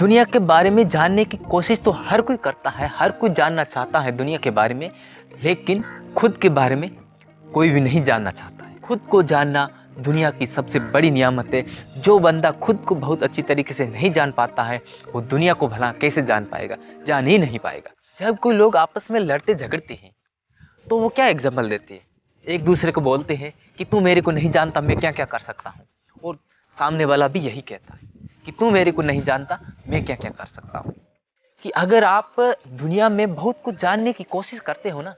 दुनिया के बारे में जानने की कोशिश तो हर कोई करता है, हर कोई जानना चाहता है दुनिया के बारे में, लेकिन खुद के बारे में कोई भी नहीं जानना चाहता है। खुद को जानना दुनिया की सबसे बड़ी नियामत है। जो बंदा खुद को बहुत अच्छी तरीके से नहीं जान पाता है, वो दुनिया को भला कैसे जान पाएगा, जान ही नहीं पाएगा। जब कोई लोग आपस में लड़ते झगड़ते हैं, तो वो क्या एग्जाम्पल देते हैं, एक दूसरे को बोलते हैं कि तू मेरे को नहीं जानता, मैं क्या क्या कर सकता हूँ। और सामने वाला भी यही कहता है कि तू मेरे को नहीं जानता, मैं क्या क्या कर सकता हूँ। कि अगर आप दुनिया में बहुत कुछ जानने की कोशिश करते हो ना,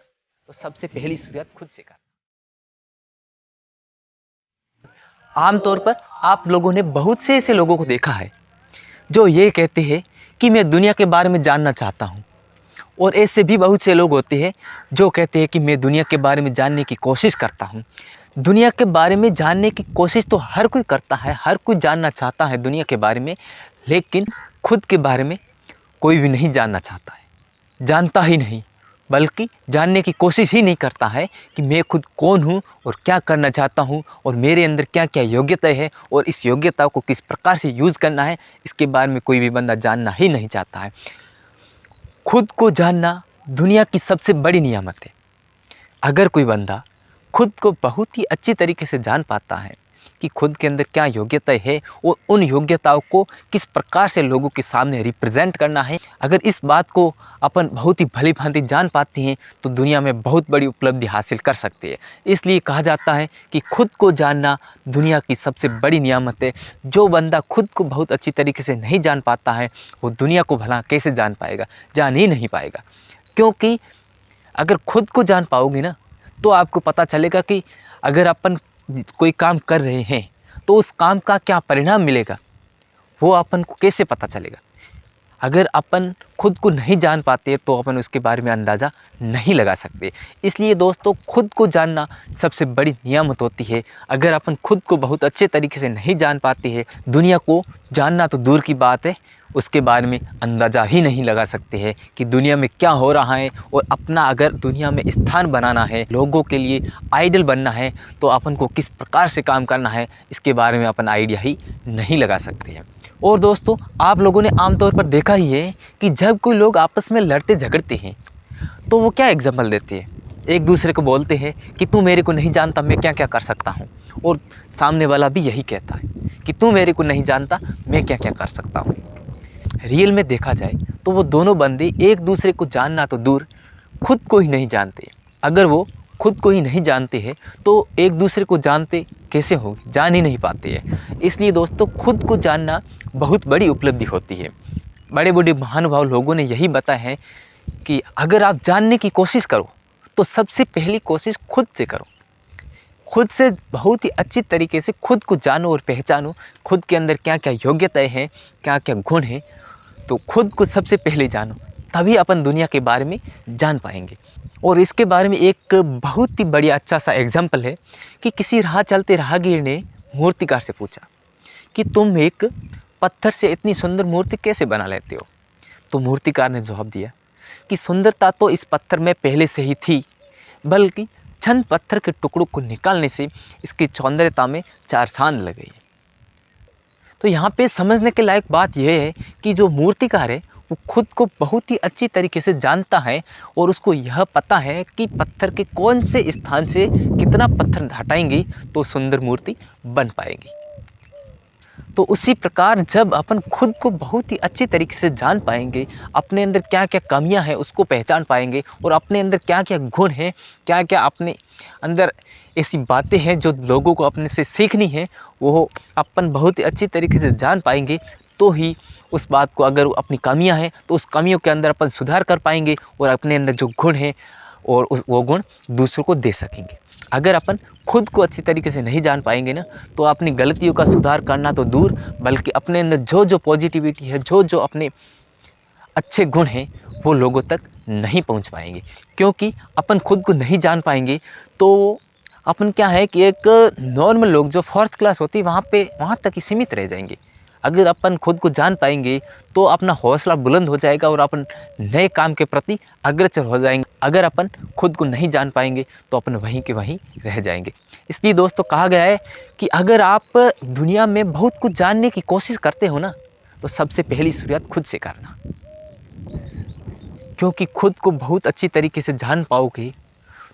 तो सबसे पहली शुरुआत खुद से करना। आमतौर पर आप लोगों ने बहुत से ऐसे लोगों को देखा है जो ये कहते हैं कि मैं दुनिया के बारे में जानना चाहता हूँ, और ऐसे भी बहुत से लोग होते हैं जो कहते हैं कि मैं दुनिया के बारे में जानने की कोशिश करता हूँ। दुनिया के बारे में जानने की कोशिश तो हर कोई करता है, हर कोई जानना चाहता है दुनिया के बारे में, लेकिन खुद के बारे में कोई भी नहीं जानना चाहता है। जानता ही नहीं, बल्कि जानने की कोशिश ही नहीं करता है कि मैं खुद कौन हूँ और क्या करना चाहता हूँ, और मेरे अंदर क्या क्या योग्यताएं है, और इस योग्यता को किस प्रकार से यूज़ करना है, इसके बारे में कोई भी बंदा जानना ही नहीं चाहता है। खुद को जानना दुनिया की सबसे बड़ी नियामत है। अगर कोई बंदा खुद को बहुत ही अच्छी तरीके से जान पाता है कि खुद के अंदर क्या योग्यता है और उन योग्यताओं को किस प्रकार से लोगों के सामने रिप्रेजेंट करना है, अगर इस बात को अपन बहुत ही भली भांति जान पाते हैं, तो दुनिया में बहुत बड़ी उपलब्धि हासिल कर सकते हैं। इसलिए कहा जाता है कि खुद को जानना दुनिया की सबसे बड़ी नियामत है। जो बंदा खुद को बहुत अच्छी तरीके से नहीं जान पाता है, वो दुनिया को भला कैसे जान पाएगा, जान ही नहीं पाएगा। क्योंकि अगर खुद को जान पाओगे ना, तो आपको पता चलेगा कि अगर अपन कोई काम कर रहे हैं तो उस काम का क्या परिणाम मिलेगा, वो अपन को कैसे पता चलेगा। अगर अपन खुद को नहीं जान पाते तो अपन उसके बारे में अंदाज़ा नहीं लगा सकते। इसलिए दोस्तों, खुद को जानना सबसे बड़ी नियामत होती है। अगर अपन खुद को बहुत अच्छे तरीके से नहीं जान पाते हैं, दुनिया को जानना तो दूर की बात है, उसके बारे में अंदाज़ा ही नहीं लगा सकते हैं कि दुनिया में क्या हो रहा है। और अपना अगर दुनिया में स्थान बनाना है, लोगों के लिए आइडल बनना है, तो अपन को किस प्रकार से काम करना है, इसके बारे में अपन आइडिया ही नहीं लगा सकते हैं। और दोस्तों, आप लोगों ने आमतौर पर देखा ही है कि जब कोई लोग आपस में लड़ते झगड़ते हैं, तो वो क्या एग्जाम्पल देते हैं, एक दूसरे को बोलते हैं कि तू मेरे को नहीं जानता, मैं क्या क्या कर सकता हूँ। और सामने वाला भी यही कहता है कि तू मेरे को नहीं जानता, मैं क्या क्या कर सकता हूँ। रियल में देखा जाए तो वो दोनों बंदे एक दूसरे को जानना तो दूर, खुद को ही नहीं जानते। अगर वो खुद को ही नहीं जानते हैं, तो एक दूसरे को जानते कैसे हो, जान ही नहीं पाते हैं। इसलिए दोस्तों, खुद को जानना बहुत बड़ी उपलब्धि होती है। बड़े बड़े महानुभाव लोगों ने यही बताया है कि अगर आप जानने की कोशिश करो, तो सबसे पहली कोशिश खुद से करो। खुद से बहुत ही अच्छी तरीके से खुद को जानो और पहचानो, खुद के अंदर क्या क्या योग्यताएं हैं, क्या क्या गुण हैं। तो खुद को सबसे पहले जानो, तभी अपन दुनिया के बारे में जान पाएंगे। और इसके बारे में एक बहुत ही बढ़िया अच्छा सा एग्जाम्पल है कि किसी राह चलते राहगीर ने मूर्तिकार से पूछा कि तुम एक पत्थर से इतनी सुंदर मूर्ति कैसे बना लेते हो। तो मूर्तिकार ने जवाब दिया कि सुंदरता तो इस पत्थर में पहले से ही थी, बल्कि चंद पत्थर के टुकड़ों को निकालने से इसकी सौंदर्यता में चार चांद लग गई। तो यहाँ पे समझने के लायक बात यह है कि जो मूर्तिकार है वो खुद को बहुत ही अच्छी तरीके से जानता है, और उसको यह पता है कि पत्थर के कौन से स्थान से कितना पत्थर हटाएंगे तो सुंदर मूर्ति बन पाएगी। तो उसी प्रकार जब अपन खुद को बहुत ही अच्छी तरीके से जान पाएंगे, अपने अंदर क्या क्या कमियां हैं उसको पहचान पाएंगे, और अपने अंदर क्या क्या गुण हैं, क्या क्या अपने अंदर ऐसी बातें हैं जो लोगों को अपने से सीखनी है, वो अपन बहुत ही अच्छी तरीके से जान पाएंगे, तो ही उस बात को, अगर अपनी कमियां हैं तो उस कमियों के अंदर अपन सुधार कर पाएंगे, और अपने अंदर जो गुण हैं और वो गुण दूसरों को दे सकेंगे। अगर अपन खुद को अच्छी तरीके से नहीं जान पाएंगे ना, तो अपनी गलतियों का सुधार करना तो दूर, बल्कि अपने अंदर जो जो पॉजिटिविटी है, जो जो अपने अच्छे गुण हैं, वो लोगों तक नहीं पहुंच पाएंगे। क्योंकि अपन खुद को नहीं जान पाएंगे तो अपन क्या है कि एक नॉर्मल लोग जो फोर्थ क्लास होती है वहाँ तक ही सीमित रह जाएंगे। अगर अपन खुद को जान पाएंगे तो अपना हौसला बुलंद हो जाएगा और अपन नए काम के प्रति अग्रसर हो जाएंगे। अगर अपन खुद को नहीं जान पाएंगे तो अपन वहीं के वहीं रह जाएंगे। इसलिए दोस्तों, कहा गया है कि अगर आप दुनिया में बहुत कुछ जानने की कोशिश करते हो ना, तो सबसे पहली शुरुआत खुद से करना, क्योंकि खुद को बहुत अच्छी तरीके से जान पाओगे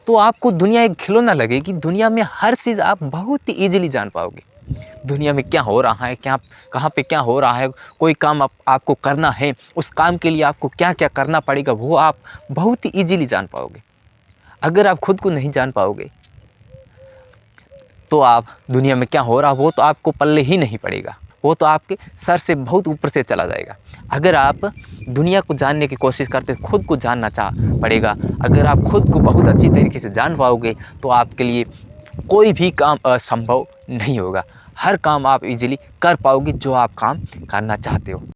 तो आपको दुनिया एक खिलौना लगेगी। दुनिया में हर चीज़ आप बहुत ही ईजिली जान पाओगे। दुनिया में क्या हो रहा है, क्या कहाँ पे क्या हो रहा है, कोई काम आपको करना है, उस काम के लिए आपको क्या क्या करना पड़ेगा, वो आप बहुत ही ईजिली जान पाओगे। अगर आप खुद को नहीं जान पाओगे तो आप दुनिया में क्या हो रहा है वो तो आपको पल्ले ही नहीं पड़ेगा, वो तो आपके सर से बहुत ऊपर से चला जाएगा। अगर आप दुनिया को जानने की कोशिश करते खुद को जानना पड़ेगा। अगर आप खुद को बहुत अच्छी तरीके से जान पाओगे तो आपके लिए कोई भी काम असंभव नहीं होगा। हर काम आप इजीली कर पाओगे जो आप काम करना चाहते हो।